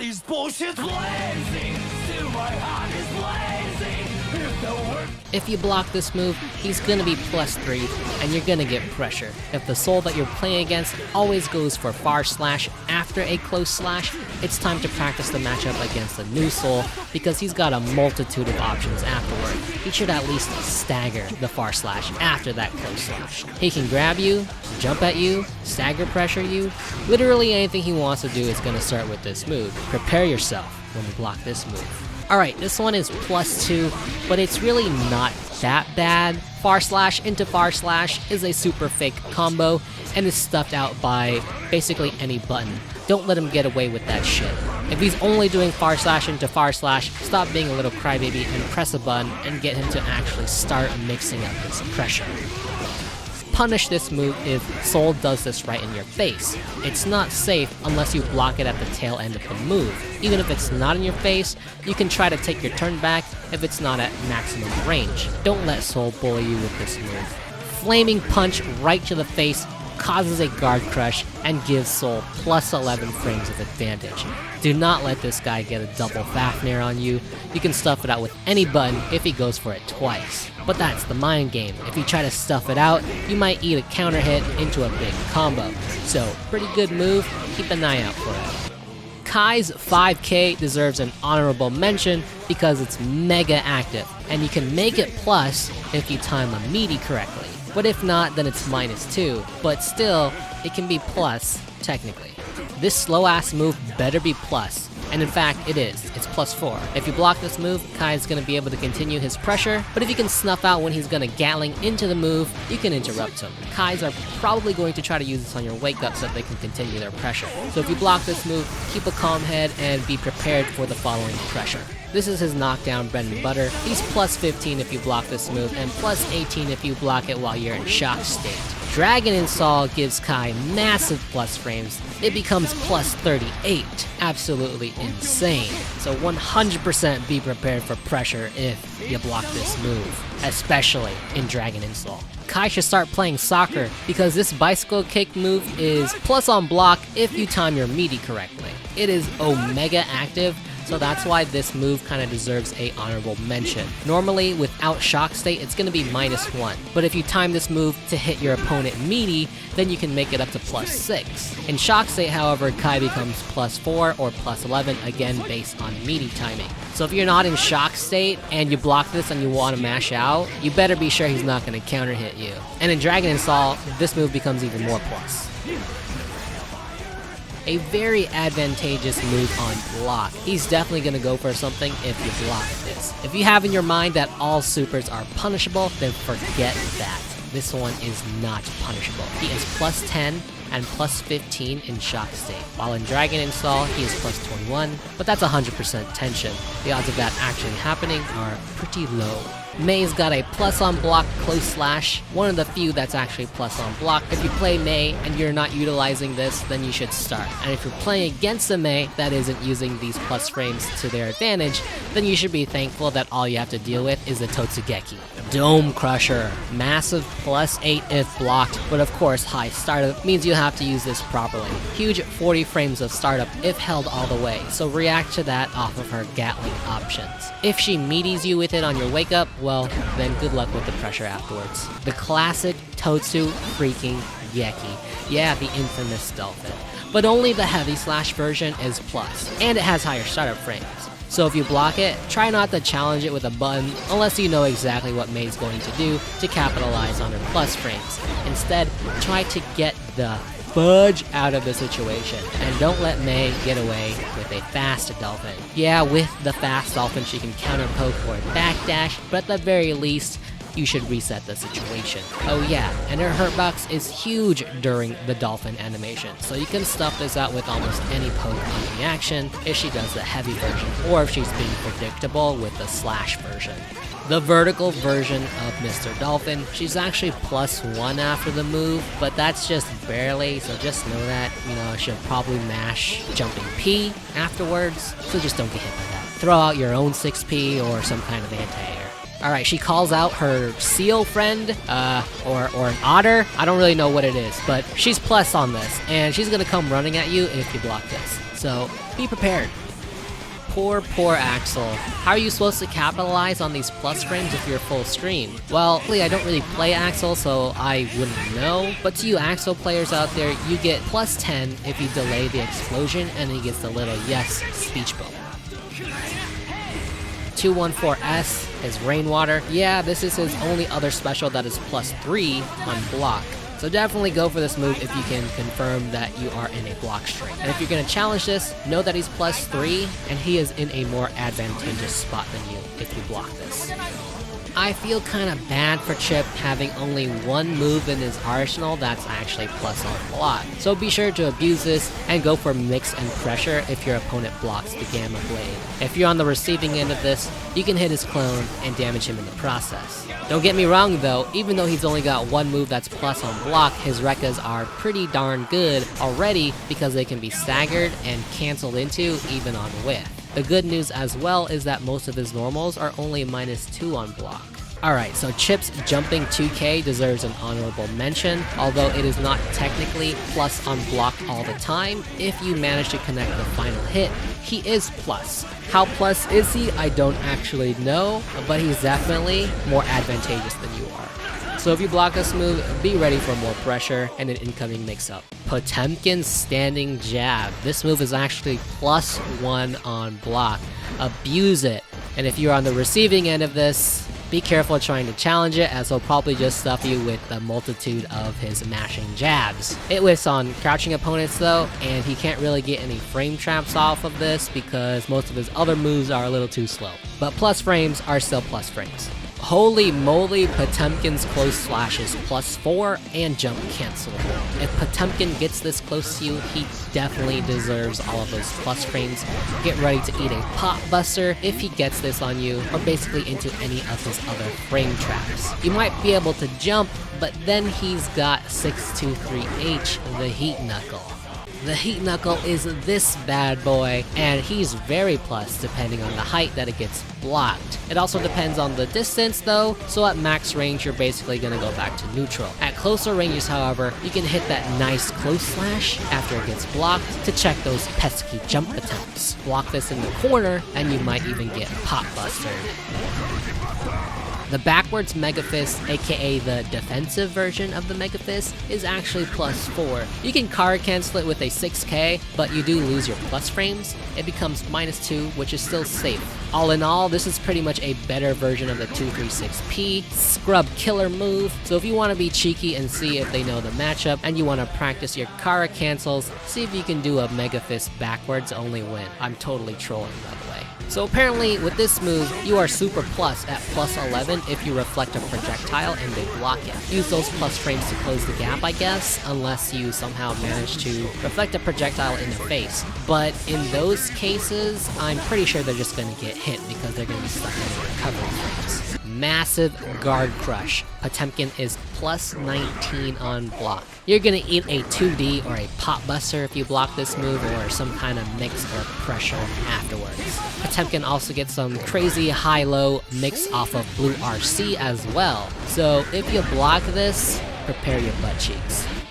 body's bullshit blazing, still my heart is blazing. If the work If you block this move, he's gonna be +3, and you're gonna get pressure. If the soul that you're playing against always goes for far slash after a close slash, it's time to practice the matchup against a new soul, because he's got a multitude of options afterward. He should at least stagger the far slash after that close slash. He can grab you, jump at you, stagger pressure you. Literally anything he wants to do is gonna start with this move. Prepare yourself when you block this move. Alright, this one is +2, but it's really not that bad. Far slash into far slash is a super fake combo and is stuffed out by basically any button. Don't let him get away with that shit. If he's only doing far slash into far slash, stop being a little crybaby and press a button and get him to actually start mixing up his pressure. Punish this move if Soul does this right in your face. It's not safe unless you block it at the tail end of the move. Even if it's not in your face, you can try to take your turn back if it's not at maximum range. Don't let Soul bully you with this move. Flaming Punch right to the face causes a guard crush and gives Soul +11 frames of advantage. Do not let this guy get a double Fafnir on you. You can stuff it out with any button if he goes for it twice. But that's the mind game. If you try to stuff it out, you might eat a counter hit into a big combo. So, pretty good move, keep an eye out for it. Kai's 5K deserves an honorable mention because it's mega active, and you can make it plus if you time a meaty correctly. But if not, then it's -2, but still, it can be plus, technically. This slow ass move better be plus, and in fact it is, it's +4. If you block this move, Kai is going to be able to continue his pressure, but if you can snuff out when he's going to Gatling into the move, you can interrupt him. Kais are probably going to try to use this on your wake up so that they can continue their pressure. So if you block this move, keep a calm head and be prepared for the following pressure. This is his knockdown bread and butter. He's +15 if you block this move, and +18 if you block it while you're in shock state. Dragon Install gives Kai massive plus frames. It becomes +38. Absolutely insane. So 100% be prepared for pressure if you block this move, especially in Dragon Install. Kai should start playing soccer because this bicycle kick move is plus on block if you time your meaty correctly. It is omega active, so that's why this move kind of deserves a honorable mention. Normally, without shock state, it's going to be -1, but if you time this move to hit your opponent meaty, then you can make it up to +6. In shock state, however, Kai becomes +4 or +11, again based on meaty timing. So if you're not in shock state and you block this and you want to mash out, you better be sure he's not going to counter hit you. And in Dragon Install, this move becomes even more plus. A very advantageous move on block. He's definitely going to go for something if you block this. If you have in your mind that all supers are punishable, then forget that. This one is not punishable. He is +10 and +15 in shock state. While in Dragon Install, he is +21, but that's 100% tension. The odds of that actually happening are pretty low. May's got a plus on block close slash, one of the few that's actually plus on block. If you play May and you're not utilizing this, then you should start. And if you're playing against a May that isn't using these plus frames to their advantage, then you should be thankful that all you have to deal with is the Totsugeki. Dome Crusher, massive +8 if blocked, but of course high startup means you have to use this properly. Huge 40 frames of startup if held all the way, so react to that off of her Gatling options. If she meaties you with it on your wake up, well, then good luck with the pressure afterwards. The classic Totsu freaking Geki. Yeah, the infamous dolphin. But only the heavy slash version is plus, and it has higher startup frames. So if you block it, try not to challenge it with a button unless you know exactly what May's going to do to capitalize on her plus frames. Instead, try to get the fudge out of the situation, and don't let May get away with a fast dolphin. Yeah, with the fast dolphin she can counter poke or backdash, but at the very least, you should reset the situation. Oh yeah, and her hurtbox is huge during the dolphin animation, so you can stuff this out with almost any poke on reaction if she does the heavy version, or if she's being predictable with the slash version. The vertical version of Mr. Dolphin, she's actually +1 after the move, but that's just barely, so just know that, she'll probably mash jumping P afterwards, so just don't get hit by that. Throw out your own 6P or some kind of anti-air. Alright, she calls out her seal friend, or an otter. I don't really know what it is, but she's plus on this, and she's gonna come running at you if you block this. So, be prepared. Poor Axel. How are you supposed to capitalize on these plus frames if you're full screen? Well, I don't really play Axel, so I wouldn't know. But to you Axel players out there, you get plus 10 if you delay the explosion, and he gets the little yes speech bubble. 214S is Rainwater. Yeah, this is his only other special that is plus 3 on block. So definitely go for this move if you can confirm that you are in a block string. And if you're going to challenge this, know that he's plus 3 and he is in a more advantageous spot than you if you block this. I feel kind of bad for Chipp having only one move in his arsenal that's actually plus on block. So be sure to abuse this and go for mix and pressure if your opponent blocks the Gamma Blade. If you're on the receiving end of this, you can hit his clone and damage him in the process. Don't get me wrong though, even though he's only got one move that's plus on block, his Rekkas are pretty darn good already because they can be staggered and canceled into even on whiff. The good news as well is that most of his normals are only -2 on block. Alright, so Chipp's jumping 2K deserves an honorable mention, although it is not technically plus on block all the time. If you manage to connect the final hit, he is plus. How plus is he? I don't actually know, but he's definitely more advantageous than you are. So if you block this move, be ready for more pressure and an incoming mix-up. Potemkin standing jab. This move is actually +1 on block. Abuse it. And if you're on the receiving end of this, be careful trying to challenge it, as he'll probably just stuff you with the multitude of his mashing jabs. It whiffs on crouching opponents though, and he can't really get any frame traps off of this because most of his other moves are a little too slow. But plus frames are still plus frames. Holy moly, Potemkin's close slash is +4 and jump cancelable. If Potemkin gets this close to you, he definitely deserves all of those plus frames. Get ready to eat a pop buster if he gets this on you, or basically into any of his other frame traps. You might be able to jump, but then he's got 623H, the Heat Knuckle. The Heat Knuckle is this bad boy, and he's very plus depending on the height that it gets blocked. It also depends on the distance though, so at max range you're basically gonna go back to neutral. At closer ranges however, you can hit that nice close slash after it gets blocked to check those pesky jump attempts. Block this in the corner, and you might even get pop bustered. The backwards Mega Fist, aka the defensive version of the Mega Fist, is actually +4. You can card cancel it with a 6K, but you do lose your plus frames. It becomes -2, which is still safe. All in all, this is pretty much a better version of the 236P scrub killer move, so if you want to be cheeky and see if they know the matchup, and you want to practice your Kara cancels, see if you can do a Mega Fist backwards only win. I'm totally trolling, by the way. So apparently, with this move, you are super plus at +11 if you reflect a projectile and they block it. Use those plus frames to close the gap, I guess, unless you somehow manage to reflect a projectile in the face. But in those cases, I'm pretty sure they're just gonna get hit because they're gonna be stuck in the recovery frames. Massive guard crush. Potemkin is +19 on block. You're gonna eat a 2D or a pop buster if you block this move, or some kind of mix or pressure afterwards. Potemkin also gets some crazy high-low mix off of blue RC as well. So if you block this, prepare your butt cheeks.